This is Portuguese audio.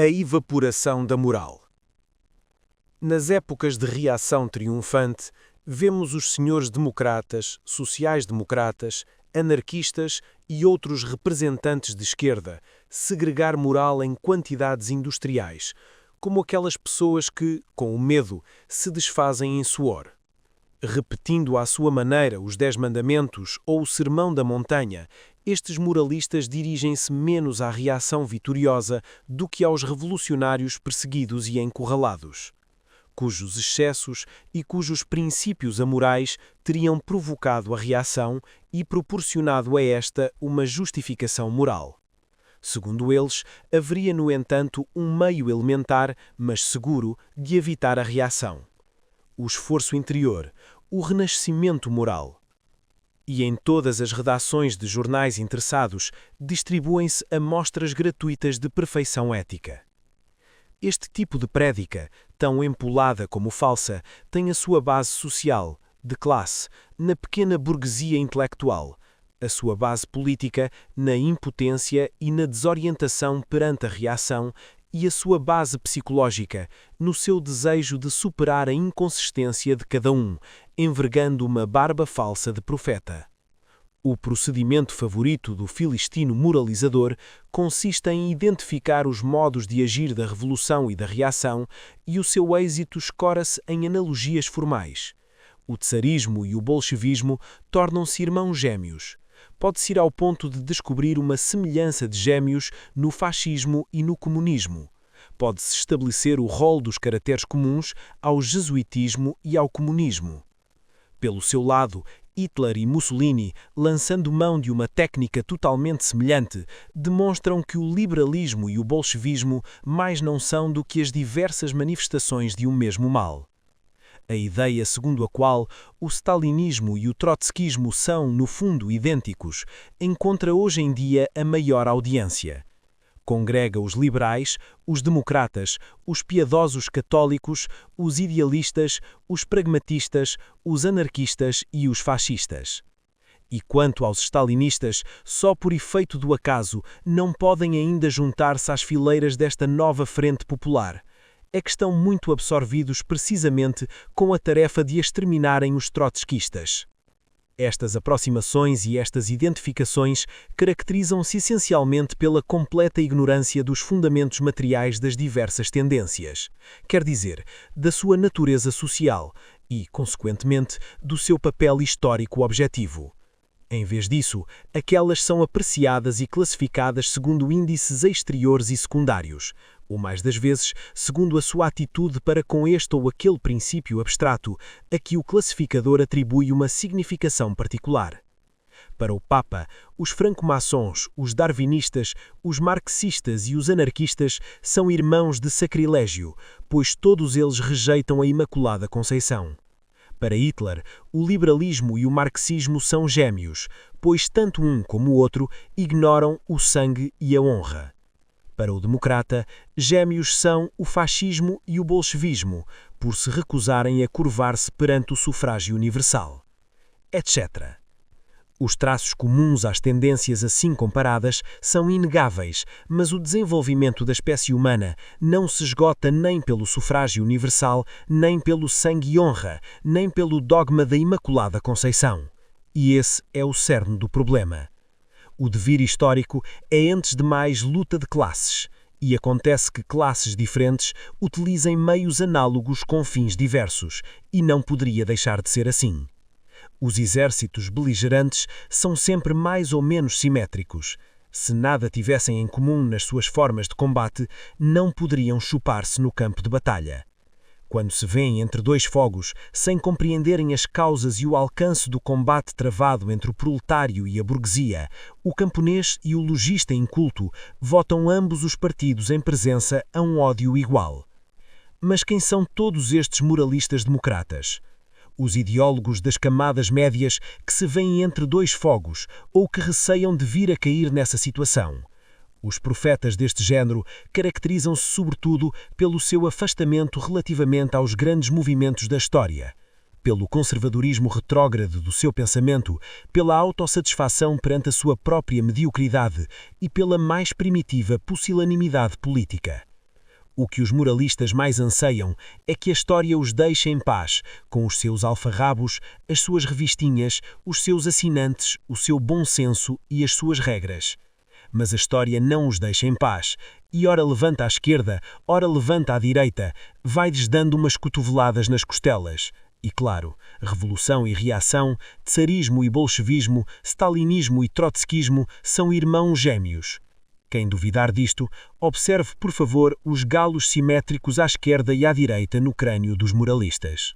A evaporação da moral. Nas épocas de reação triunfante, vemos os senhores democratas, sociais-democratas, anarquistas e outros representantes de esquerda segregar moral em quantidades industriais, como aquelas pessoas que, com o medo, se desfazem em suor. Repetindo à sua maneira os 10 mandamentos ou o Sermão da Montanha, estes moralistas dirigem-se menos à reação vitoriosa do que aos revolucionários perseguidos e encurralados, cujos excessos e cujos princípios amorais teriam provocado a reação e proporcionado a esta uma justificação moral. Segundo eles, haveria, no entanto, um meio elementar, mas seguro, de evitar a reação: o esforço interior, o renascimento moral. E em todas as redações de jornais interessados distribuem-se amostras gratuitas de perfeição ética. Este tipo de prédica, tão empolada como falsa, tem a sua base social, de classe, na pequena burguesia intelectual, a sua base política na impotência e na desorientação perante a reação e a sua base psicológica no seu desejo de superar a inconsistência de cada um, envergando uma barba falsa de profeta. O procedimento favorito do filistino moralizador consiste em identificar os modos de agir da revolução e da reação, e o seu êxito escora-se em analogias formais. O tsarismo e o bolchevismo tornam-se irmãos gêmeos. Pode-se ir ao ponto de descobrir uma semelhança de gêmeos no fascismo e no comunismo. Pode-se estabelecer o rol dos caracteres comuns ao jesuitismo e ao comunismo. Pelo seu lado, Hitler e Mussolini, lançando mão de uma técnica totalmente semelhante, demonstram que o liberalismo e o bolchevismo mais não são do que as diversas manifestações de um mesmo mal. A ideia segundo a qual o stalinismo e o trotskismo são, no fundo, idênticos, encontra hoje em dia a maior audiência. Congrega os liberais, os democratas, os piedosos católicos, os idealistas, os pragmatistas, os anarquistas e os fascistas. E quanto aos stalinistas, só por efeito do acaso não podem ainda juntar-se às fileiras desta nova frente popular. É que estão muito absorvidos precisamente com a tarefa de exterminarem os trotskistas. Estas aproximações e estas identificações caracterizam-se essencialmente pela completa ignorância dos fundamentos materiais das diversas tendências, quer dizer, da sua natureza social e, consequentemente, do seu papel histórico objetivo. Em vez disso, aquelas são apreciadas e classificadas segundo índices exteriores e secundários, ou mais das vezes, segundo a sua atitude para com este ou aquele princípio abstrato, a que o classificador atribui uma significação particular. Para o Papa, os franco-maçons, os darwinistas, os marxistas e os anarquistas são irmãos de sacrilégio, pois todos eles rejeitam a Imaculada Conceição. Para Hitler, o liberalismo e o marxismo são gêmeos, pois tanto um como o outro ignoram o sangue e a honra. Para o democrata, gêmeos são o fascismo e o bolchevismo, por se recusarem a curvar-se perante o sufrágio universal, etc. Os traços comuns às tendências assim comparadas são inegáveis, mas o desenvolvimento da espécie humana não se esgota nem pelo sufrágio universal, nem pelo sangue e honra, nem pelo dogma da Imaculada Conceição. E esse é o cerne do problema. O devir histórico é, antes de mais, luta de classes, e acontece que classes diferentes utilizem meios análogos com fins diversos, e não poderia deixar de ser assim. Os exércitos beligerantes são sempre mais ou menos simétricos. Se nada tivessem em comum nas suas formas de combate, não poderiam chupar-se no campo de batalha. Quando se vêem entre dois fogos, sem compreenderem as causas e o alcance do combate travado entre o proletário e a burguesia, o camponês e o lojista inculto votam ambos os partidos em presença a um ódio igual. Mas quem são todos estes moralistas democratas? Os ideólogos das camadas médias que se veem entre dois fogos ou que receiam de vir a cair nessa situação. Os profetas deste género caracterizam-se sobretudo pelo seu afastamento relativamente aos grandes movimentos da história, pelo conservadorismo retrógrado do seu pensamento, pela autossatisfação perante a sua própria mediocridade e pela mais primitiva pusilanimidade política. O que os moralistas mais anseiam é que a história os deixe em paz, com os seus alfarrabos, as suas revistinhas, os seus assinantes, o seu bom senso e as suas regras. Mas a história não os deixa em paz, e ora levanta à esquerda, ora levanta à direita, vai-lhes dando umas cotoveladas nas costelas. E claro, revolução e reação, tsarismo e bolchevismo, stalinismo e trotskismo são irmãos gêmeos. Quem duvidar disto, observe, por favor, os galos simétricos à esquerda e à direita no crânio dos moralistas.